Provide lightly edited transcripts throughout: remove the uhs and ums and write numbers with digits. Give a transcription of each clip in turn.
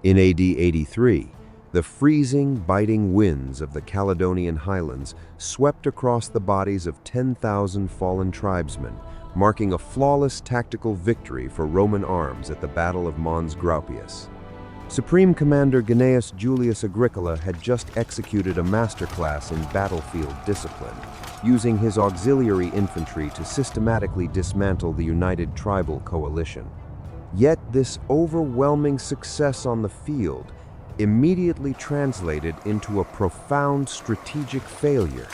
In AD 83, the freezing, biting winds of the Caledonian highlands swept across the bodies of 10,000 fallen tribesmen, marking a flawless tactical victory for Roman arms at the Battle of Mons Graupius. Supreme Commander Gnaeus Julius Agricola had just executed a masterclass in battlefield discipline, using his auxiliary infantry to systematically dismantle the united tribal coalition. Yet this overwhelming success on the field immediately translated into a profound strategic failure.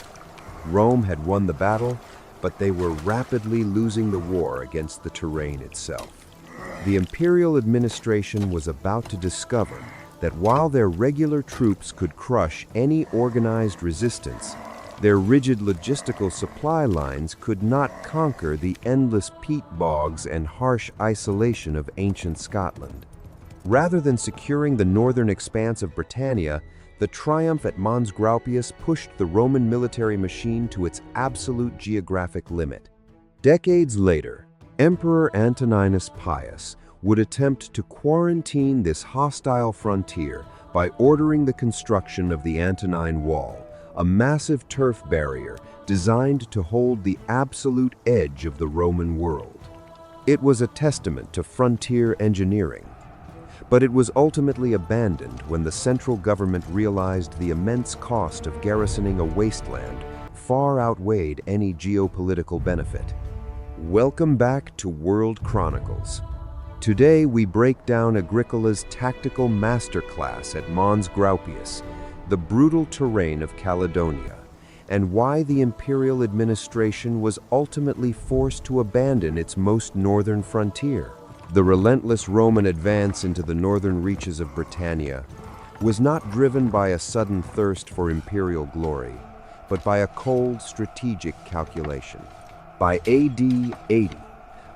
Rome had won the battle, but they were rapidly losing the war against the terrain itself. The imperial administration was about to discover that while their regular troops could crush any organized resistance, their rigid logistical supply lines could not conquer the endless peat bogs and harsh isolation of ancient Scotland. Rather than securing the northern expanse of Britannia, the triumph at Mons Graupius pushed the Roman military machine to its absolute geographic limit. Decades later, Emperor Antoninus Pius would attempt to quarantine this hostile frontier by ordering the construction of the Antonine Wall, a massive turf barrier designed to hold the absolute edge of the Roman world. It was a testament to frontier engineering, but it was ultimately abandoned when the central government realized the immense cost of garrisoning a wasteland far outweighed any geopolitical benefit. Welcome back to World Chronicles. Today we break down Agricola's tactical masterclass at Mons Graupius, the brutal terrain of Caledonia, and why the imperial administration was ultimately forced to abandon its most northern frontier. The relentless Roman advance into the northern reaches of Britannia was not driven by a sudden thirst for imperial glory, but by a cold strategic calculation. By AD 80,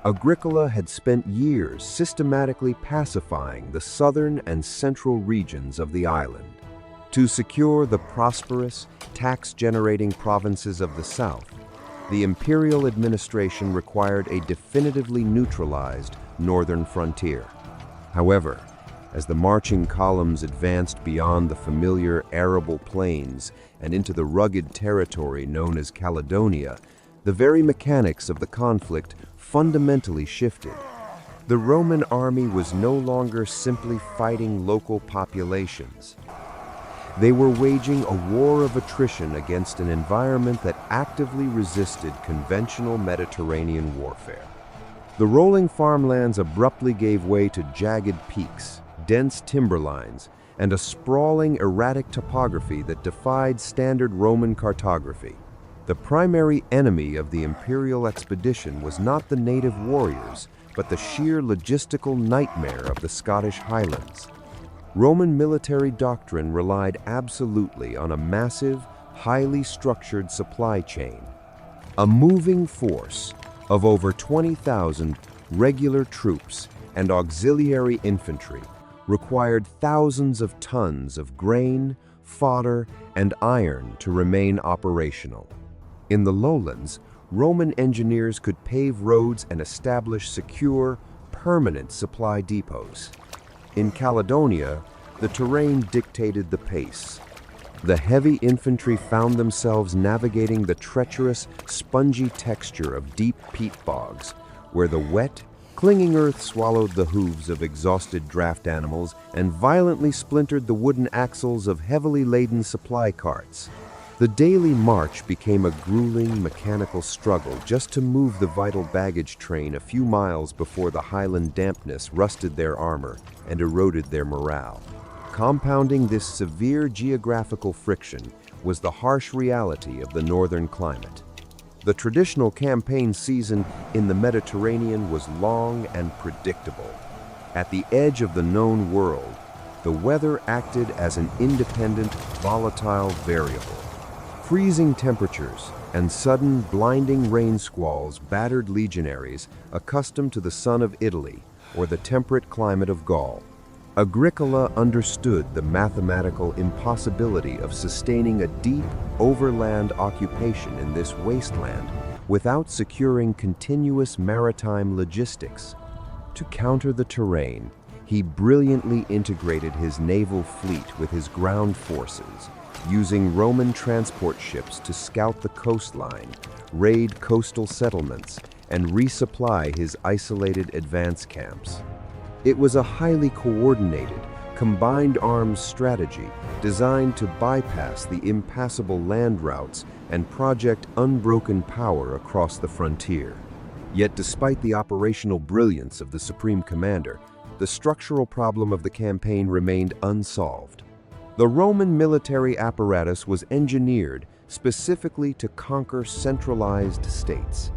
Agricola had spent years systematically pacifying the southern and central regions of the island. To secure the prosperous, tax-generating provinces of the south, the imperial administration required a definitively neutralized northern frontier. However, as the marching columns advanced beyond the familiar arable plains and into the rugged territory known as Caledonia, the very mechanics of the conflict fundamentally shifted. The Roman army was no longer simply fighting local populations. They were waging a war of attrition against an environment that actively resisted conventional Mediterranean warfare. The rolling farmlands abruptly gave way to jagged peaks, dense timberlines, and a sprawling, erratic topography that defied standard Roman cartography. The primary enemy of the imperial expedition was not the native warriors, but the sheer logistical nightmare of the Scottish Highlands. Roman military doctrine relied absolutely on a massive, highly structured supply chain. A moving force of over 20,000 regular troops and auxiliary infantry required thousands of tons of grain, fodder, and iron to remain operational. In the lowlands, Roman engineers could pave roads and establish secure, permanent supply depots. In Caledonia, the terrain dictated the pace. The heavy infantry found themselves navigating the treacherous, spongy texture of deep peat bogs, where the wet, clinging earth swallowed the hooves of exhausted draft animals and violently splintered the wooden axles of heavily laden supply carts. The daily march became a grueling mechanical struggle just to move the vital baggage train a few miles before the highland dampness rusted their armor and eroded their morale. Compounding this severe geographical friction was the harsh reality of the northern climate. The traditional campaign season in the Mediterranean was long and predictable. At the edge of the known world, the weather acted as an independent, volatile variable. Freezing temperatures and sudden, blinding rain squalls battered legionaries accustomed to the sun of Italy or the temperate climate of Gaul. Agricola understood the mathematical impossibility of sustaining a deep, overland occupation in this wasteland without securing continuous maritime logistics. To counter the terrain, He brilliantly integrated his naval fleet with his ground forces, using Roman transport ships to scout the coastline, raid coastal settlements, and resupply his isolated advance camps. It was a highly coordinated, combined arms strategy designed to bypass the impassable land routes and project unbroken power across the frontier. Yet despite the operational brilliance of the Supreme Commander, the structural problem of the campaign remained unsolved. The Roman military apparatus was engineered specifically to conquer centralized states.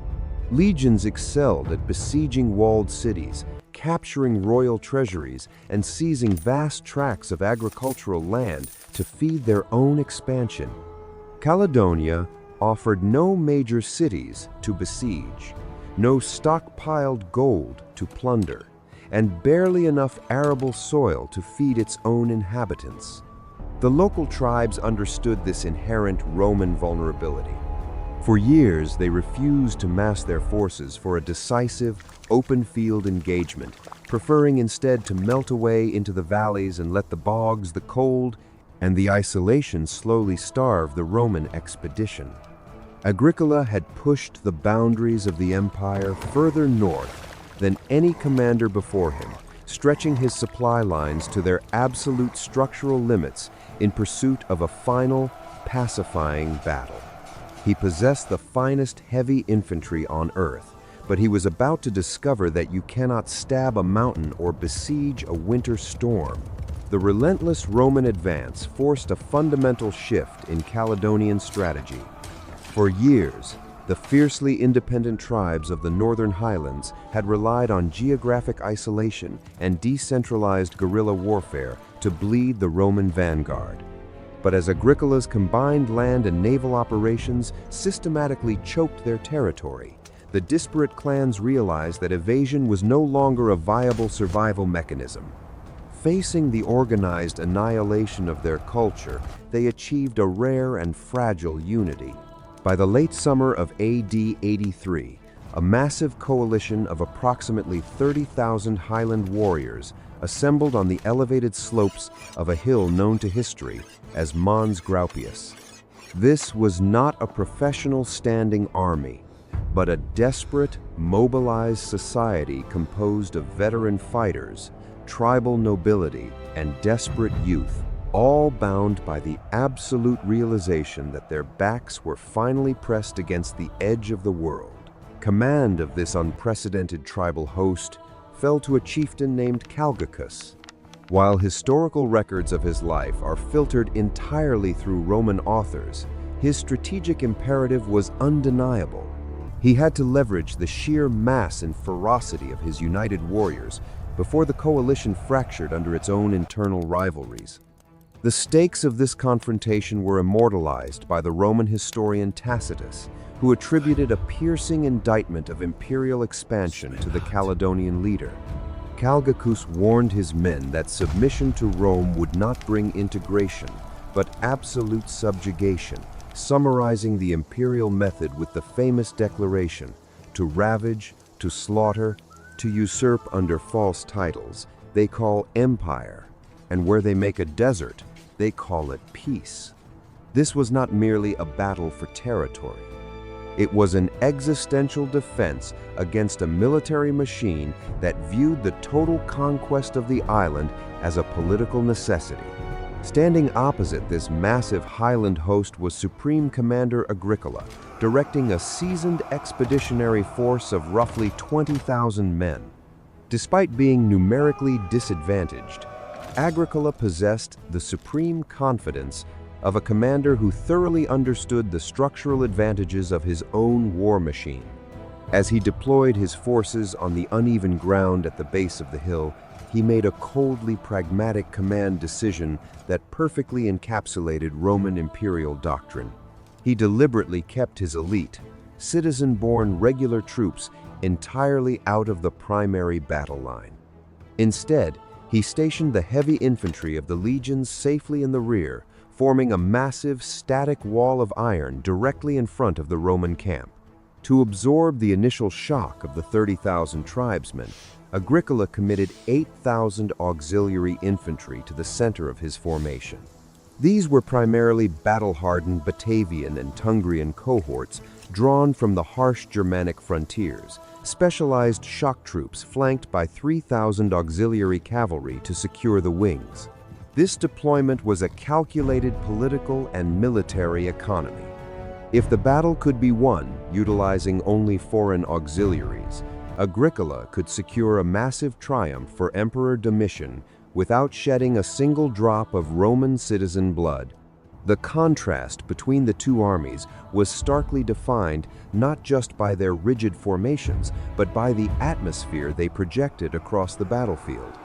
Legions excelled at besieging walled cities, capturing royal treasuries, and seizing vast tracts of agricultural land to feed their own expansion. Caledonia offered no major cities to besiege, no stockpiled gold to plunder, and barely enough arable soil to feed its own inhabitants. The local tribes understood this inherent Roman vulnerability. For years, they refused to mass their forces for a decisive, open-field engagement, preferring instead to melt away into the valleys and let the bogs, the cold, and the isolation slowly starve the Roman expedition. Agricola had pushed the boundaries of the empire further north than any commander before him, stretching his supply lines to their absolute structural limits in pursuit of a final, pacifying battle. He possessed the finest heavy infantry on earth, but he was about to discover that you cannot stab a mountain or besiege a winter storm. The relentless Roman advance forced a fundamental shift in Caledonian strategy. For years, the fiercely independent tribes of the northern highlands had relied on geographic isolation and decentralized guerrilla warfare to bleed the Roman vanguard. But as Agricola's combined land and naval operations systematically choked their territory, the disparate clans realized that evasion was no longer a viable survival mechanism. Facing the organized annihilation of their culture, they achieved a rare and fragile unity. By the late summer of AD 83, a massive coalition of approximately 30,000 Highland warriors assembled on the elevated slopes of a hill known to history as Mons Graupius. This was not a professional standing army, but a desperate, mobilized society composed of veteran fighters, tribal nobility, and desperate youth, all bound by the absolute realization that their backs were finally pressed against the edge of the world. Command of this unprecedented tribal host fell to a chieftain named Calgacus. While historical records of his life are filtered entirely through Roman authors, his strategic imperative was undeniable. He had to leverage the sheer mass and ferocity of his united warriors before the coalition fractured under its own internal rivalries. The stakes of this confrontation were immortalized by the Roman historian Tacitus, who attributed a piercing indictment of imperial expansion to the Caledonian leader. Calgacus warned his men that submission to Rome would not bring integration, but absolute subjugation, summarizing the imperial method with the famous declaration, "To ravage, to slaughter, to usurp under false titles, they call empire, and where they make a desert, they call it peace." This was not merely a battle for territory. It was an existential defense against a military machine that viewed the total conquest of the island as a political necessity. Standing opposite this massive highland host was Supreme Commander Agricola, directing a seasoned expeditionary force of roughly 20,000 men. Despite being numerically disadvantaged, Agricola possessed the supreme confidence of a commander who thoroughly understood the structural advantages of his own war machine. As he deployed his forces on the uneven ground at the base of the hill, he made a coldly pragmatic command decision that perfectly encapsulated Roman imperial doctrine. He deliberately kept his elite, citizen-born regular troops entirely out of the primary battle line. Instead, he stationed the heavy infantry of the legions safely in the rear, forming a massive, static wall of iron directly in front of the Roman camp. To absorb the initial shock of the 30,000 tribesmen, Agricola committed 8,000 auxiliary infantry to the center of his formation. These were primarily battle-hardened Batavian and Tungrian cohorts drawn from the harsh Germanic frontiers, specialized shock troops flanked by 3,000 auxiliary cavalry to secure the wings. This deployment was a calculated political and military economy. If the battle could be won utilizing only foreign auxiliaries, Agricola could secure a massive triumph for Emperor Domitian without shedding a single drop of Roman citizen blood. The contrast between the two armies was starkly defined not just by their rigid formations, but by the atmosphere they projected across the battlefield.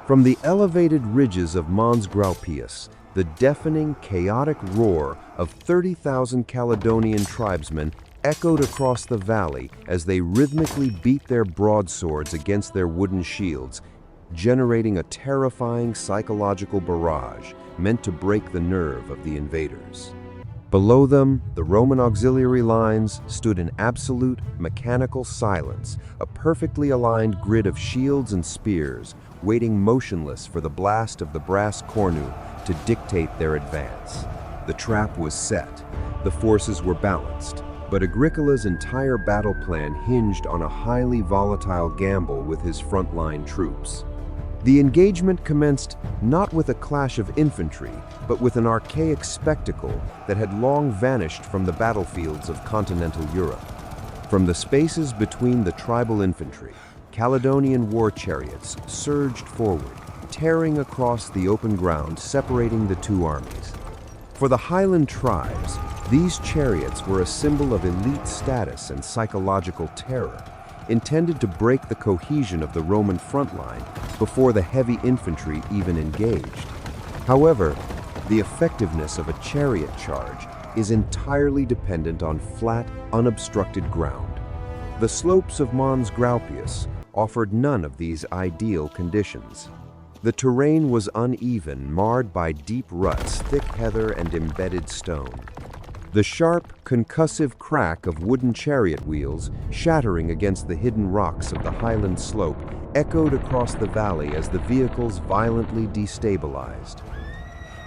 From the elevated ridges of Mons Graupius, the deafening, chaotic roar of 30,000 Caledonian tribesmen echoed across the valley as they rhythmically beat their broadswords against their wooden shields, generating a terrifying psychological barrage meant to break the nerve of the invaders. Below them, the Roman auxiliary lines stood in absolute mechanical silence, a perfectly aligned grid of shields and spears, waiting motionless for the blast of the brass cornu to dictate their advance. The trap was set, the forces were balanced, but Agricola's entire battle plan hinged on a highly volatile gamble with his frontline troops. The engagement commenced not with a clash of infantry, but with an archaic spectacle that had long vanished from the battlefields of continental Europe. From the spaces between the tribal infantry, Caledonian war chariots surged forward, tearing across the open ground separating the two armies. For the Highland tribes, these chariots were a symbol of elite status and psychological terror, intended to break the cohesion of the Roman front line before the heavy infantry even engaged. However, the effectiveness of a chariot charge is entirely dependent on flat, unobstructed ground. The slopes of Mons Graupius offered none of these ideal conditions. The terrain was uneven, marred by deep ruts, thick heather, and embedded stone. The sharp, concussive crack of wooden chariot wheels shattering against the hidden rocks of the highland slope echoed across the valley as the vehicles violently destabilized.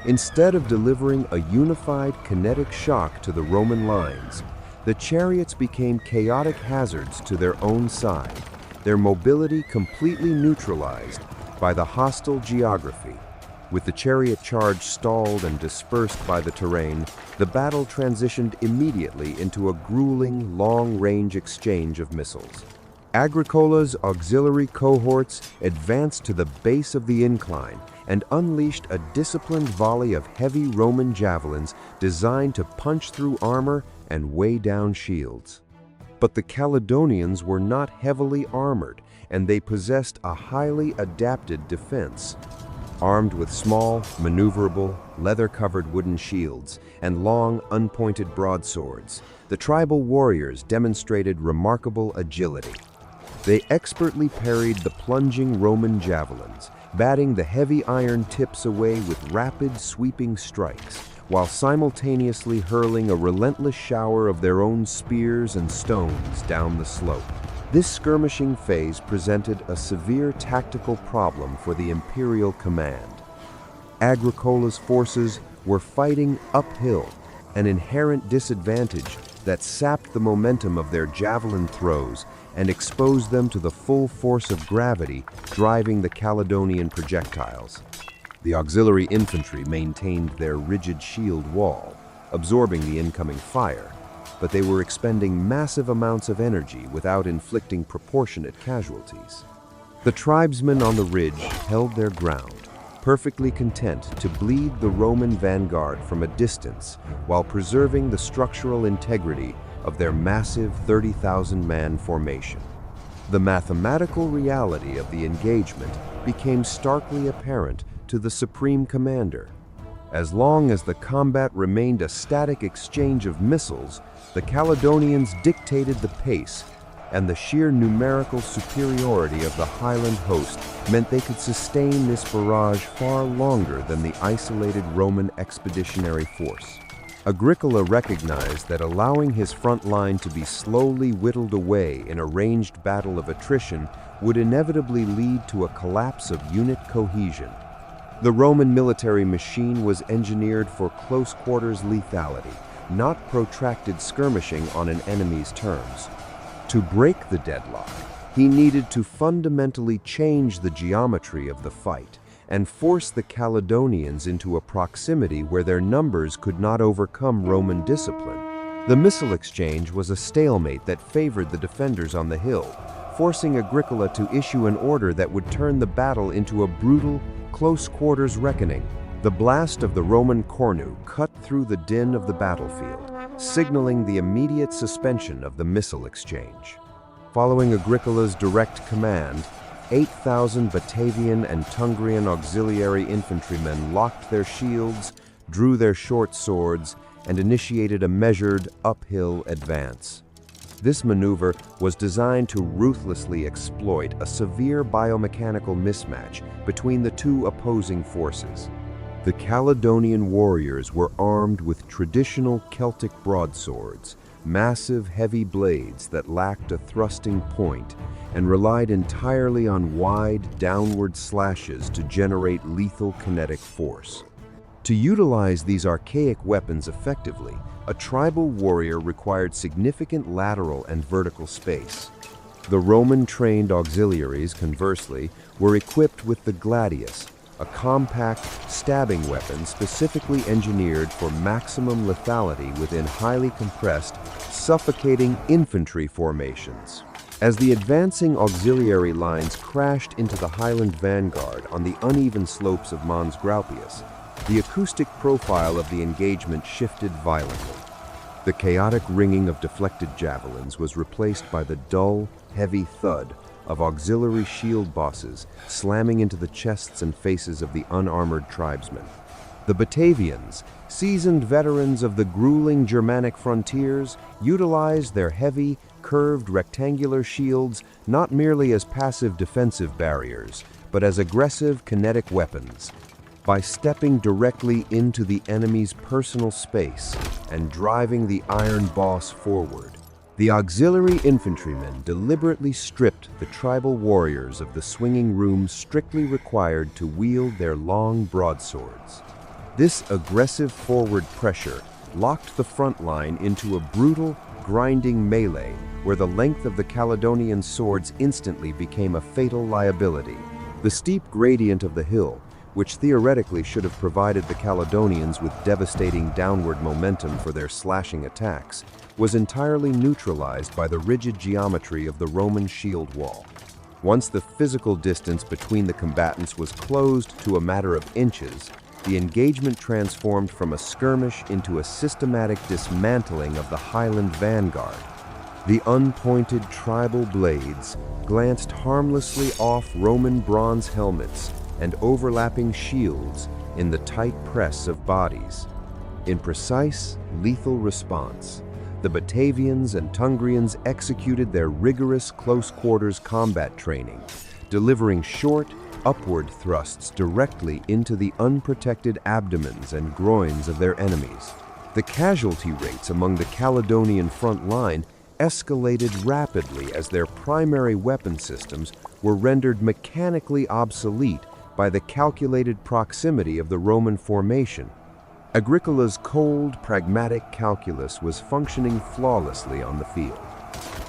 Instead of delivering a unified kinetic shock to the Roman lines, the chariots became chaotic hazards to their own side, their mobility completely neutralized by the hostile geography. With the chariot charge stalled and dispersed by the terrain, the battle transitioned immediately into a grueling, long-range exchange of missiles. Agricola's auxiliary cohorts advanced to the base of the incline and unleashed a disciplined volley of heavy Roman javelins designed to punch through armor and weigh down shields. But the Caledonians were not heavily armored, and they possessed a highly adapted defense. Armed with small, maneuverable, leather-covered wooden shields and long, unpointed broadswords, the tribal warriors demonstrated remarkable agility. They expertly parried the plunging Roman javelins, batting the heavy iron tips away with rapid, sweeping strikes, while simultaneously hurling a relentless shower of their own spears and stones down the slope. This skirmishing phase presented a severe tactical problem for the imperial command. Agricola's forces were fighting uphill, an inherent disadvantage that sapped the momentum of their javelin throws and exposed them to the full force of gravity driving the Caledonian projectiles. The auxiliary infantry maintained their rigid shield wall, absorbing the incoming fire, but they were expending massive amounts of energy without inflicting proportionate casualties. The tribesmen on the ridge held their ground, perfectly content to bleed the Roman vanguard from a distance while preserving the structural integrity of their massive 30,000-man formation. The mathematical reality of the engagement became starkly apparent to the supreme commander. As long as the combat remained a static exchange of missiles, the Caledonians dictated the pace, and the sheer numerical superiority of the Highland host meant they could sustain this barrage far longer than the isolated Roman expeditionary force. Agricola recognized that allowing his front line to be slowly whittled away in a ranged battle of attrition would inevitably lead to a collapse of unit cohesion. The Roman military machine was engineered for close-quarters lethality, not protracted skirmishing on an enemy's terms. To break the deadlock, he needed to fundamentally change the geometry of the fight and force the Caledonians into a proximity where their numbers could not overcome Roman discipline. The missile exchange was a stalemate that favored the defenders on the hill, forcing Agricola to issue an order that would turn the battle into a brutal, close-quarters reckoning. The blast of the Roman cornu cut through the din of the battlefield, signaling the immediate suspension of the missile exchange. Following Agricola's direct command, 8,000 Batavian and Tungrian auxiliary infantrymen locked their shields, drew their short swords, and initiated a measured, uphill advance. This maneuver was designed to ruthlessly exploit a severe biomechanical mismatch between the two opposing forces. The Caledonian warriors were armed with traditional Celtic broadswords, massive heavy blades that lacked a thrusting point and relied entirely on wide, downward slashes to generate lethal kinetic force. To utilize these archaic weapons effectively, a tribal warrior required significant lateral and vertical space. The Roman-trained auxiliaries, conversely, were equipped with the gladius, a compact, stabbing weapon specifically engineered for maximum lethality within highly compressed, suffocating infantry formations. As the advancing auxiliary lines crashed into the Highland vanguard on the uneven slopes of Mons Graupius, the acoustic profile of the engagement shifted violently. The chaotic ringing of deflected javelins was replaced by the dull, heavy thud of auxiliary shield bosses slamming into the chests and faces of the unarmored tribesmen. The Batavians, seasoned veterans of the grueling Germanic frontiers, utilized their heavy, curved rectangular shields not merely as passive defensive barriers, but as aggressive kinetic weapons. By stepping directly into the enemy's personal space and driving the iron boss forward, the auxiliary infantrymen deliberately stripped the tribal warriors of the swinging room strictly required to wield their long broadswords. This aggressive forward pressure locked the front line into a brutal, grinding melee where the length of the Caledonian swords instantly became a fatal liability. The steep gradient of the hill, which theoretically should have provided the Caledonians with devastating downward momentum for their slashing attacks, was entirely neutralized by the rigid geometry of the Roman shield wall. Once the physical distance between the combatants was closed to a matter of inches, the engagement transformed from a skirmish into a systematic dismantling of the Highland vanguard. The unpointed tribal blades glanced harmlessly off Roman bronze helmets and overlapping shields in the tight press of bodies. In precise, lethal response, the Batavians and Tungrians executed their rigorous close-quarters combat training, delivering short, upward thrusts directly into the unprotected abdomens and groins of their enemies. The casualty rates among the Caledonian front line escalated rapidly as their primary weapon systems were rendered mechanically obsolete by the calculated proximity of the Roman formation. Agricola's cold, pragmatic calculus was functioning flawlessly on the field.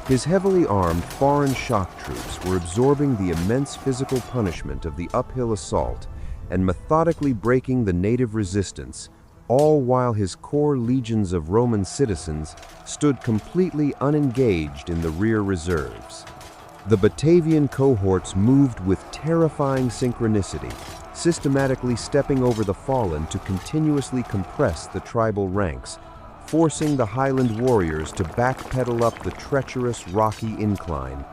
His heavily armed foreign shock troops were absorbing the immense physical punishment of the uphill assault and methodically breaking the native resistance, all while his core legions of Roman citizens stood completely unengaged in the rear reserves. The Batavian cohorts moved with terrifying synchronicity, systematically stepping over the fallen to continuously compress the tribal ranks, forcing the Highland warriors to backpedal up the treacherous rocky incline.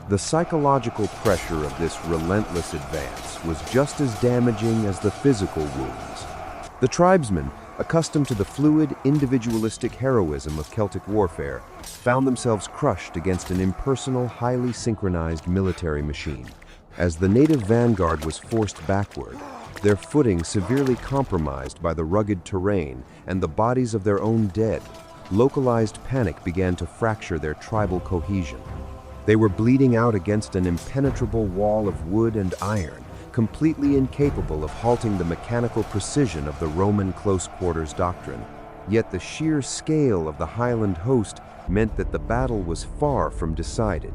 The psychological pressure of this relentless advance was just as damaging as the physical wounds. The tribesmen, accustomed to the fluid, individualistic heroism of Celtic warfare, found themselves crushed against an impersonal, highly synchronized military machine. As the native vanguard was forced backward, their footing severely compromised by the rugged terrain and the bodies of their own dead, localized panic began to fracture their tribal cohesion. They were bleeding out against an impenetrable wall of wood and iron, completely incapable of halting the mechanical precision of the Roman close-quarters doctrine. Yet the sheer scale of the Highland host meant that the battle was far from decided.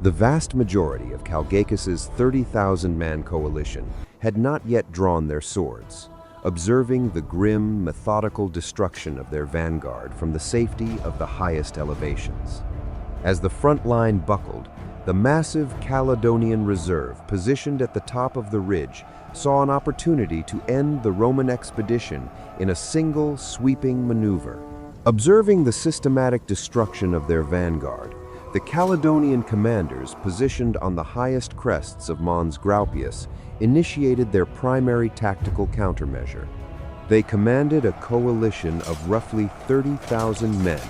The vast majority of Calgacus's 30,000-man coalition had not yet drawn their swords, observing the grim, methodical destruction of their vanguard from the safety of the highest elevations. As the front line buckled, the massive Caledonian reserve positioned at the top of the ridge saw an opportunity to end the Roman expedition in a single sweeping maneuver. Observing the systematic destruction of their vanguard, the Caledonian commanders positioned on the highest crests of Mons Graupius initiated their primary tactical countermeasure. They commanded a coalition of roughly 30,000 men,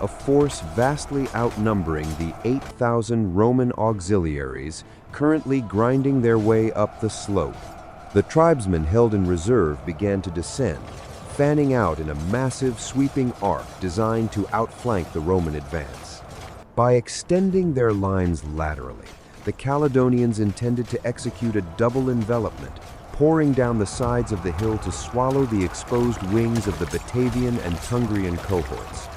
a force vastly outnumbering the 8,000 Roman auxiliaries currently grinding their way up the slope. The tribesmen held in reserve began to descend, fanning out in a massive sweeping arc designed to outflank the Roman advance. By extending their lines laterally, the Caledonians intended to execute a double envelopment, pouring down the sides of the hill to swallow the exposed wings of the Batavian and Tungrian cohorts.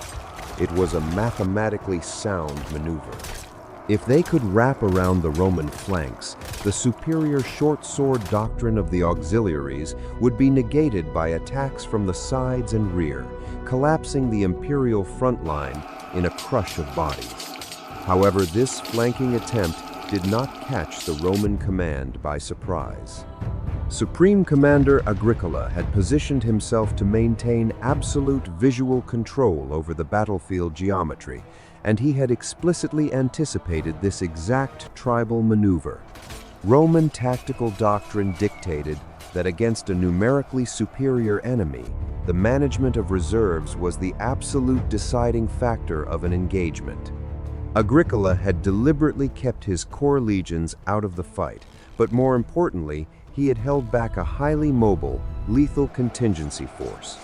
It was a mathematically sound maneuver. If they could wrap around the Roman flanks, the superior short sword doctrine of the auxiliaries would be negated by attacks from the sides and rear, collapsing the imperial front line in a crush of bodies. However, this flanking attempt did not catch the Roman command by surprise. Supreme Commander Agricola had positioned himself to maintain absolute visual control over the battlefield geometry, and he had explicitly anticipated this exact tribal maneuver. Roman tactical doctrine dictated that against a numerically superior enemy, the management of reserves was the absolute deciding factor of an engagement. Agricola had deliberately kept his core legions out of the fight, but more importantly, he had held back a highly mobile, lethal contingency force.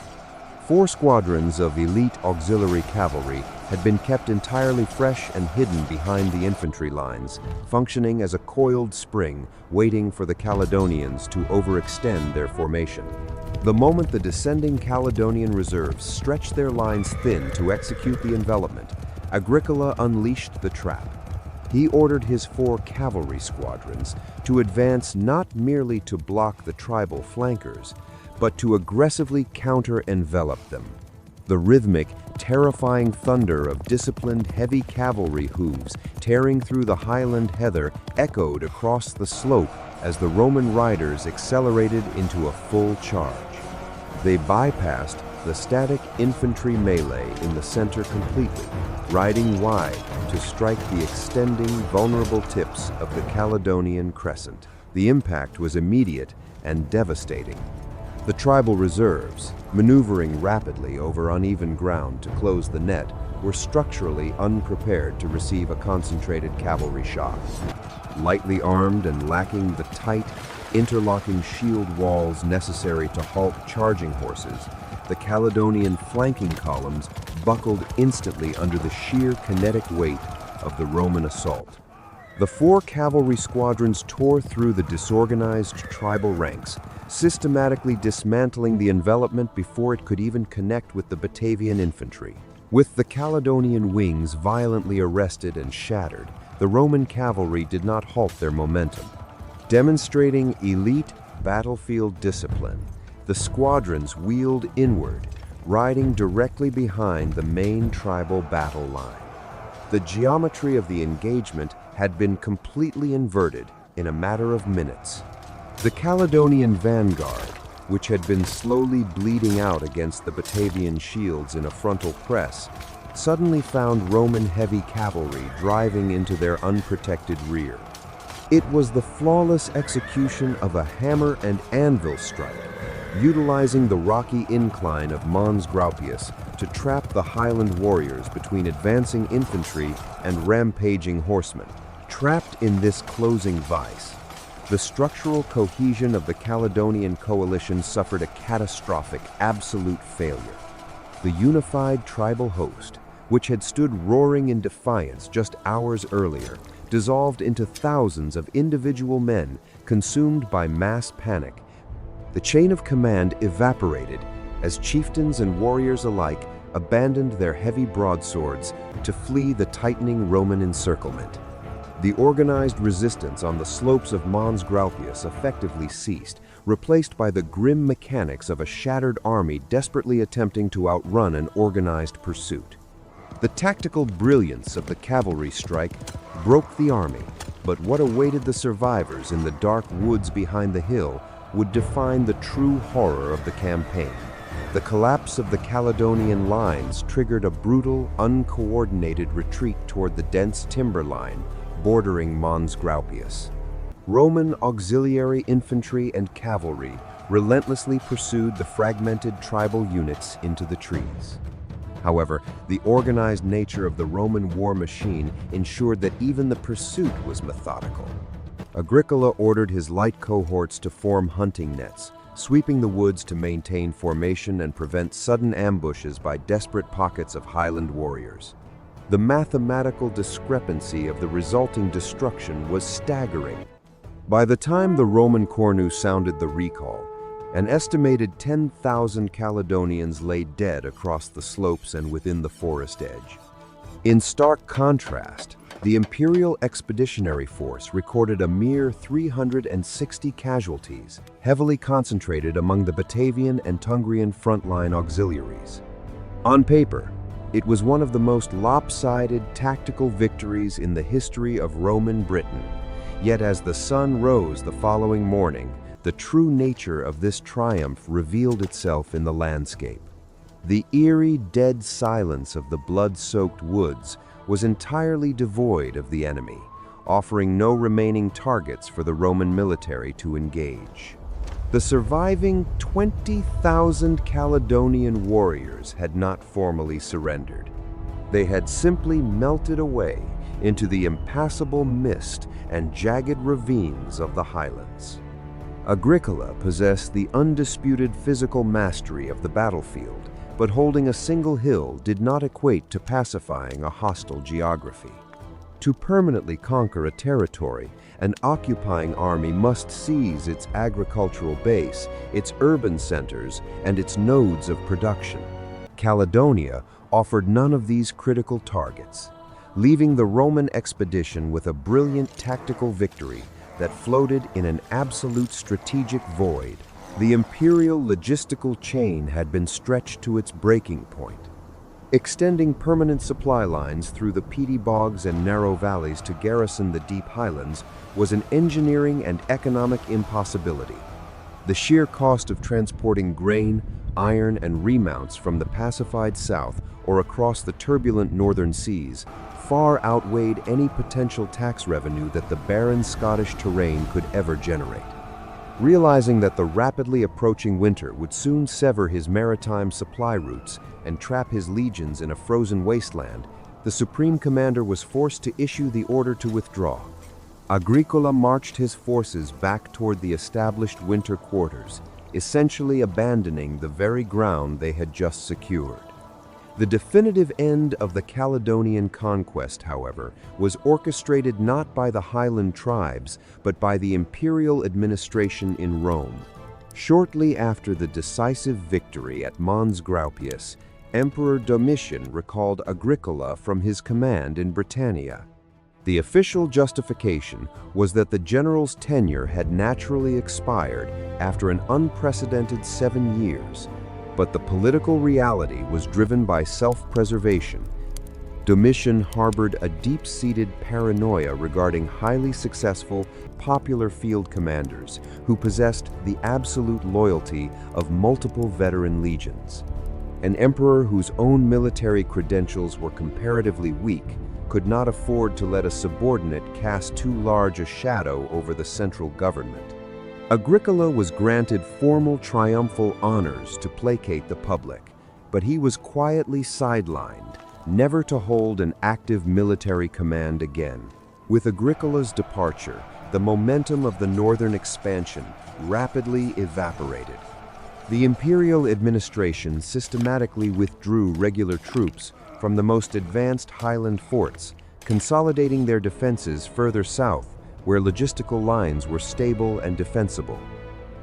4 squadrons of elite auxiliary cavalry had been kept entirely fresh and hidden behind the infantry lines, functioning as a coiled spring, waiting for the Caledonians to overextend their formation. The moment the descending Caledonian reserves stretched their lines thin to execute the envelopment, Agricola unleashed the trap. He ordered his 4 cavalry squadrons to advance not merely to block the tribal flankers, but to aggressively counter-envelop them. The rhythmic, terrifying thunder of disciplined heavy cavalry hooves tearing through the highland heather echoed across the slope as the Roman riders accelerated into a full charge. They bypassed the static infantry melee in the center completely, riding wide to strike the extending, vulnerable tips of the Caledonian crescent. The impact was immediate and devastating. The tribal reserves, maneuvering rapidly over uneven ground to close the net, were structurally unprepared to receive a concentrated cavalry shock. Lightly armed and lacking the tight, interlocking shield walls necessary to halt charging horses, the Caledonian flanking columns buckled instantly under the sheer kinetic weight of the Roman assault. The 4 cavalry squadrons tore through the disorganized tribal ranks, systematically dismantling the envelopment before it could even connect with the Batavian infantry. With the Caledonian wings violently arrested and shattered, the Roman cavalry did not halt their momentum. Demonstrating elite battlefield discipline, the squadrons wheeled inward, riding directly behind the main tribal battle line. The geometry of the engagement had been completely inverted in a matter of minutes. The Caledonian vanguard, which had been slowly bleeding out against the Batavian shields in a frontal press, suddenly found Roman heavy cavalry driving into their unprotected rear. It was the flawless execution of a hammer and anvil strike, utilizing the rocky incline of Mons Graupius to trap the Highland warriors between advancing infantry and rampaging horsemen. Trapped in this closing vice, the structural cohesion of the Caledonian coalition suffered a catastrophic, absolute failure. The unified tribal host, which had stood roaring in defiance just hours earlier, dissolved into thousands of individual men consumed by mass panic. The chain of command evaporated as chieftains and warriors alike abandoned their heavy broadswords to flee the tightening Roman encirclement. The organized resistance on the slopes of Mons Graupius effectively ceased, replaced by the grim mechanics of a shattered army desperately attempting to outrun an organized pursuit. The tactical brilliance of the cavalry strike broke the army, but what awaited the survivors in the dark woods behind the hill would define the true horror of the campaign. The collapse of the Caledonian lines triggered a brutal, uncoordinated retreat toward the dense timber line bordering Mons Graupius. Roman auxiliary infantry and cavalry relentlessly pursued the fragmented tribal units into the trees. However, the organized nature of the Roman war machine ensured that even the pursuit was methodical. Agricola ordered his light cohorts to form hunting nets, sweeping the woods to maintain formation and prevent sudden ambushes by desperate pockets of highland warriors. The mathematical discrepancy of the resulting destruction was staggering. By the time the Roman cornu sounded the recall, an estimated 10,000 Caledonians lay dead across the slopes and within the forest edge. In stark contrast, the Imperial Expeditionary Force recorded a mere 360 casualties, heavily concentrated among the Batavian and Tungrian frontline auxiliaries. On paper, it was one of the most lopsided tactical victories in the history of Roman Britain. Yet as the sun rose the following morning, the true nature of this triumph revealed itself in the landscape. The eerie, dead silence of the blood-soaked woods was entirely devoid of the enemy, offering no remaining targets for the Roman military to engage. The surviving 20,000 Caledonian warriors had not formally surrendered. They had simply melted away into the impassable mist and jagged ravines of the highlands. Agricola possessed the undisputed physical mastery of the battlefield, but holding a single hill did not equate to pacifying a hostile geography. To permanently conquer a territory, an occupying army must seize its agricultural base, its urban centers, and its nodes of production. Caledonia offered none of these critical targets, leaving the Roman expedition with a brilliant tactical victory that floated in an absolute strategic void. The imperial logistical chain had been stretched to its breaking point. Extending permanent supply lines through the peaty bogs and narrow valleys to garrison the deep highlands was an engineering and economic impossibility. The sheer cost of transporting grain, iron, and remounts from the pacified south or across the turbulent northern seas far outweighed any potential tax revenue that the barren Scottish terrain could ever generate. Realizing that the rapidly approaching winter would soon sever his maritime supply routes and trap his legions in a frozen wasteland, the supreme commander was forced to issue the order to withdraw. Agricola marched his forces back toward the established winter quarters, essentially abandoning the very ground they had just secured. The definitive end of the Caledonian conquest, however, was orchestrated not by the highland tribes, but by the imperial administration in Rome. Shortly after the decisive victory at Mons Graupius, Emperor Domitian recalled Agricola from his command in Britannia. The official justification was that the general's tenure had naturally expired after an unprecedented 7 years, but the political reality was driven by self-preservation. Domitian harbored a deep-seated paranoia regarding highly successful, popular field commanders who possessed the absolute loyalty of multiple veteran legions. An emperor whose own military credentials were comparatively weak could not afford to let a subordinate cast too large a shadow over the central government. Agricola was granted formal triumphal honors to placate the public, but he was quietly sidelined, never to hold an active military command again. With Agricola's departure, the momentum of the northern expansion rapidly evaporated. The imperial administration systematically withdrew regular troops from the most advanced highland forts, consolidating their defenses further south, where logistical lines were stable and defensible.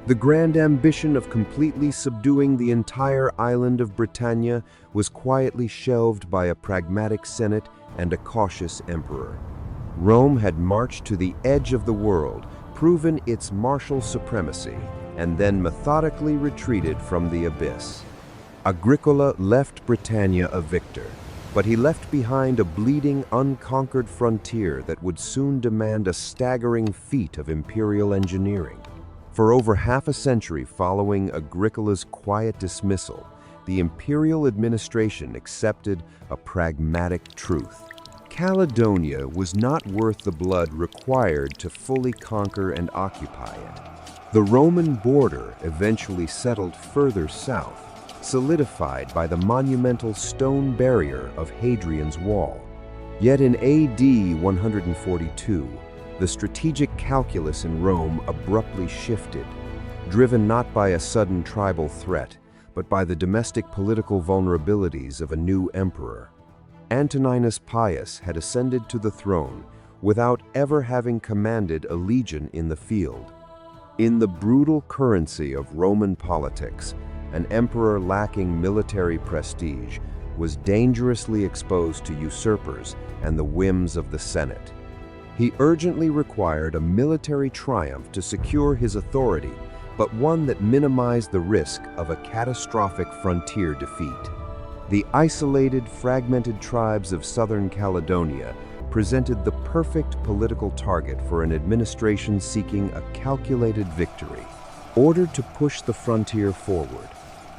The grand ambition of completely subduing the entire island of Britannia was quietly shelved by a pragmatic Senate and a cautious emperor. Rome had marched to the edge of the world, proven its martial supremacy, and then methodically retreated from the abyss. Agricola left Britannia a victor, but he left behind a bleeding, unconquered frontier that would soon demand a staggering feat of imperial engineering. For over half a century following Agricola's quiet dismissal, the imperial administration accepted a pragmatic truth. Caledonia was not worth the blood required to fully conquer and occupy it. The Roman border eventually settled further south, solidified by the monumental stone barrier of Hadrian's Wall. Yet in AD 142, the strategic calculus in Rome abruptly shifted, driven not by a sudden tribal threat, but by the domestic political vulnerabilities of a new emperor. Antoninus Pius had ascended to the throne without ever having commanded a legion in the field. In the brutal currency of Roman politics, an emperor lacking military prestige was dangerously exposed to usurpers and the whims of the Senate. He urgently required a military triumph to secure his authority, but one that minimized the risk of a catastrophic frontier defeat. The isolated, fragmented tribes of southern Caledonia presented the perfect political target for an administration seeking a calculated victory. Ordered to push the frontier forward,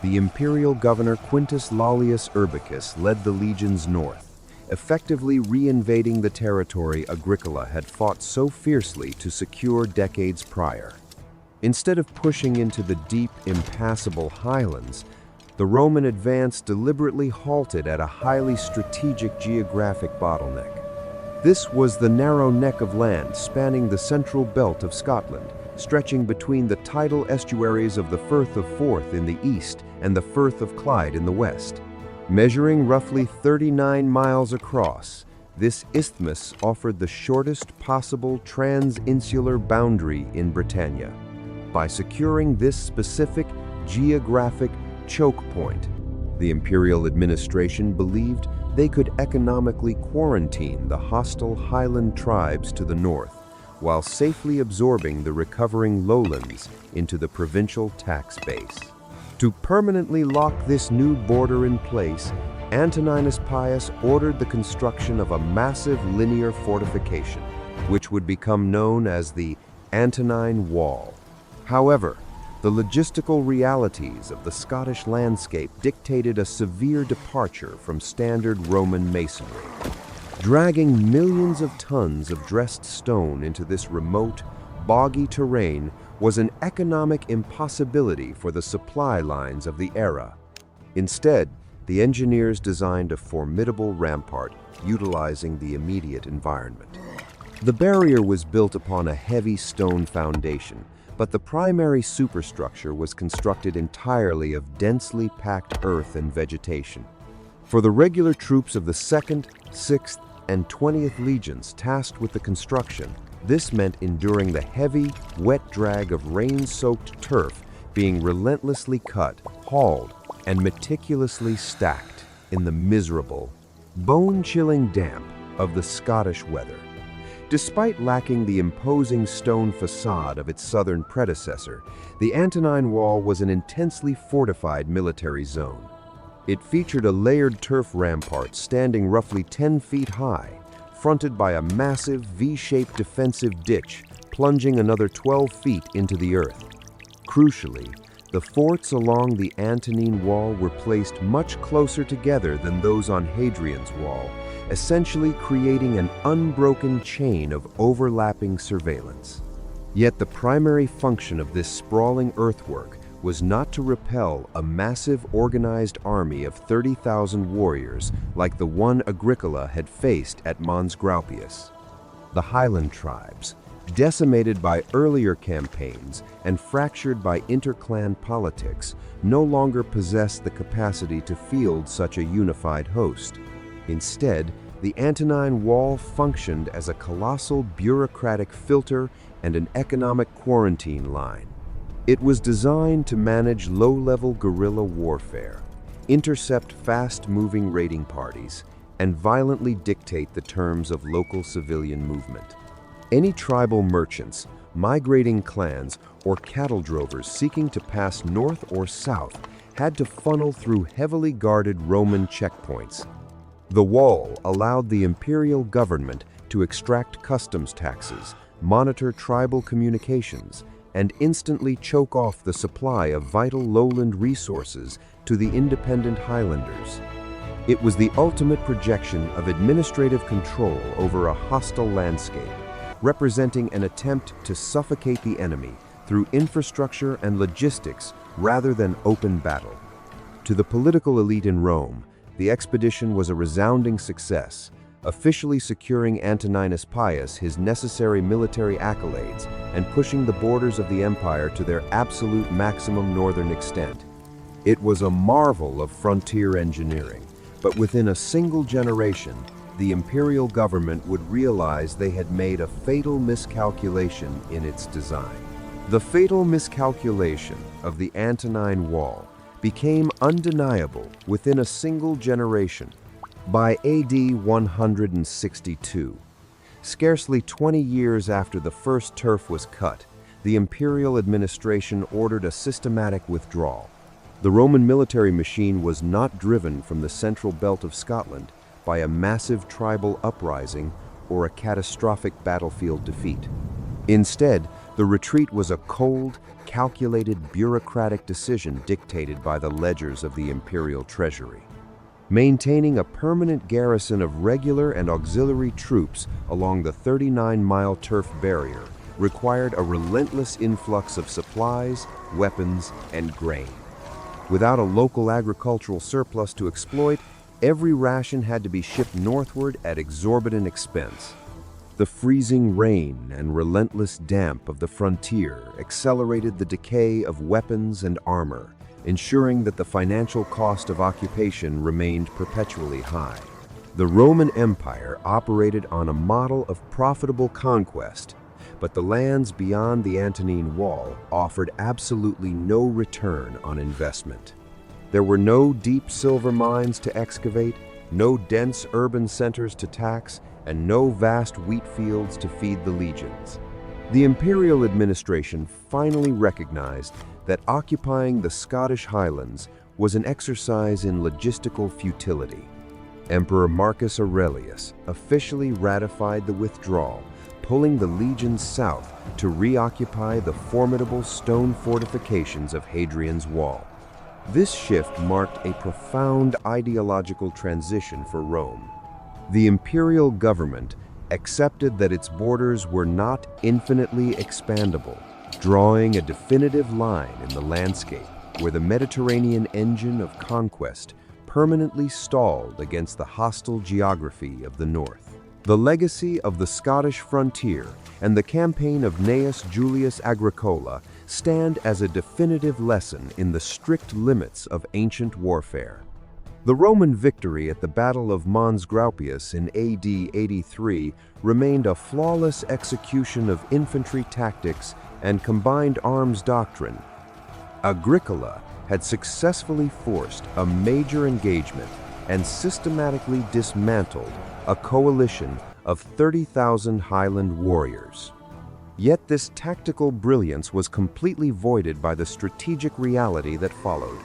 the imperial governor Quintus Lollius Urbicus led the legions north, effectively re-invading the territory Agricola had fought so fiercely to secure decades prior. Instead of pushing into the deep, impassable highlands, the Roman advance deliberately halted at a highly strategic geographic bottleneck. This was the narrow neck of land spanning the central belt of Scotland, stretching between the tidal estuaries of the Firth of Forth in the east and the Firth of Clyde in the west. Measuring roughly 39 miles across, this isthmus offered the shortest possible transinsular boundary in Britannia. By securing this specific geographic choke point, the imperial administration believed they could economically quarantine the hostile highland tribes to the north, while safely absorbing the recovering lowlands into the provincial tax base. To permanently lock this new border in place, Antoninus Pius ordered the construction of a massive linear fortification, which would become known as the Antonine Wall. However, the logistical realities of the Scottish landscape dictated a severe departure from standard Roman masonry. Dragging millions of tons of dressed stone into this remote, boggy terrain was an economic impossibility for the supply lines of the era. Instead, the engineers designed a formidable rampart utilizing the immediate environment. The barrier was built upon a heavy stone foundation, but the primary superstructure was constructed entirely of densely packed earth and vegetation. For the regular troops of the 2nd, 6th, and 20th Legions tasked with the construction, this meant enduring the heavy, wet drag of rain-soaked turf being relentlessly cut, hauled, and meticulously stacked in the miserable, bone-chilling damp of the Scottish weather. Despite lacking the imposing stone facade of its southern predecessor, the Antonine Wall was an intensely fortified military zone. It featured a layered turf rampart standing roughly 10 feet high, fronted by a massive V-shaped defensive ditch plunging another 12 feet into the earth. Crucially, the forts along the Antonine Wall were placed much closer together than those on Hadrian's Wall, essentially creating an unbroken chain of overlapping surveillance. Yet the primary function of this sprawling earthwork was not to repel a massive organized army of 30,000 warriors like the one Agricola had faced at Mons Graupius. The Highland tribes, decimated by earlier campaigns and fractured by interclan politics, no longer possessed the capacity to field such a unified host. Instead, the Antonine Wall functioned as a colossal bureaucratic filter and an economic quarantine line. It was designed to manage low-level guerrilla warfare, intercept fast-moving raiding parties, and violently dictate the terms of local civilian movement. Any tribal merchants, migrating clans, or cattle drovers seeking to pass north or south had to funnel through heavily guarded Roman checkpoints. The wall allowed the imperial government to extract customs taxes, monitor tribal communications, and instantly choke off the supply of vital lowland resources to the independent highlanders. It was the ultimate projection of administrative control over a hostile landscape, representing an attempt to suffocate the enemy through infrastructure and logistics rather than open battle. To the political elite in Rome, the expedition was a resounding success, officially securing Antoninus Pius his necessary military accolades and pushing the borders of the empire to their absolute maximum northern extent. It was a marvel of frontier engineering, but within a single generation, the imperial government would realize they had made a fatal miscalculation in its design. The fatal miscalculation of the Antonine Wall became undeniable within a single generation. By AD 162, scarcely 20 years after the first turf was cut, the imperial administration ordered a systematic withdrawal. The Roman military machine was not driven from the central belt of Scotland by a massive tribal uprising or a catastrophic battlefield defeat. Instead, the retreat was a cold, calculated bureaucratic decision dictated by the ledgers of the imperial treasury. Maintaining a permanent garrison of regular and auxiliary troops along the 39-mile turf barrier required a relentless influx of supplies, weapons, and grain. Without a local agricultural surplus to exploit, every ration had to be shipped northward at exorbitant expense. The freezing rain and relentless damp of the frontier accelerated the decay of weapons and armor, ensuring that the financial cost of occupation remained perpetually high. The Roman Empire operated on a model of profitable conquest, but the lands beyond the Antonine Wall offered absolutely no return on investment. There were no deep silver mines to excavate, no dense urban centers to tax, and no vast wheat fields to feed the legions. The imperial administration finally recognized that occupying the Scottish Highlands was an exercise in logistical futility. Emperor Marcus Aurelius officially ratified the withdrawal, pulling the legions south to reoccupy the formidable stone fortifications of Hadrian's Wall. This shift marked a profound ideological transition for Rome. The imperial government accepted that its borders were not infinitely expandable, drawing a definitive line in the landscape where the Mediterranean engine of conquest permanently stalled against the hostile geography of the north. The legacy of the Scottish frontier and the campaign of Gnaeus Julius Agricola stand as a definitive lesson in the strict limits of ancient warfare. The Roman victory at the Battle of Mons Graupius in AD 83 remained a flawless execution of infantry tactics and combined arms doctrine. Agricola had successfully forced a major engagement and systematically dismantled a coalition of 30,000 Highland warriors. Yet this tactical brilliance was completely voided by the strategic reality that followed.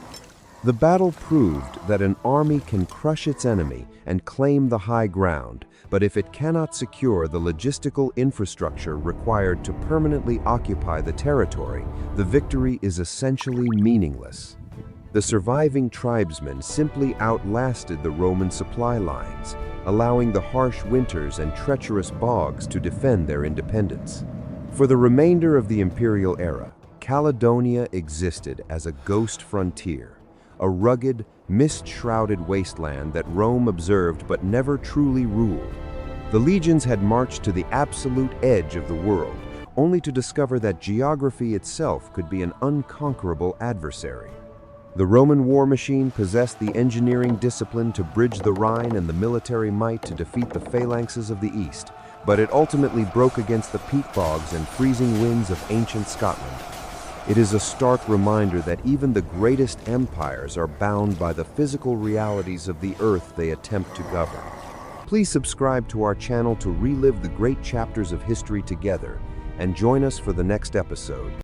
The battle proved that an army can crush its enemy and claim the high ground, but if it cannot secure the logistical infrastructure required to permanently occupy the territory, the victory is essentially meaningless. The surviving tribesmen simply outlasted the Roman supply lines, allowing the harsh winters and treacherous bogs to defend their independence. For the remainder of the imperial era, Caledonia existed as a ghost frontier, a rugged, mist-shrouded wasteland that Rome observed but never truly ruled. The legions had marched to the absolute edge of the world, only to discover that geography itself could be an unconquerable adversary. The Roman war machine possessed the engineering discipline to bridge the Rhine and the military might to defeat the phalanxes of the East, but it ultimately broke against the peat bogs and freezing winds of ancient Scotland. It is a stark reminder that even the greatest empires are bound by the physical realities of the earth they attempt to govern. Please subscribe to our channel to relive the great chapters of history together, and join us for the next episode.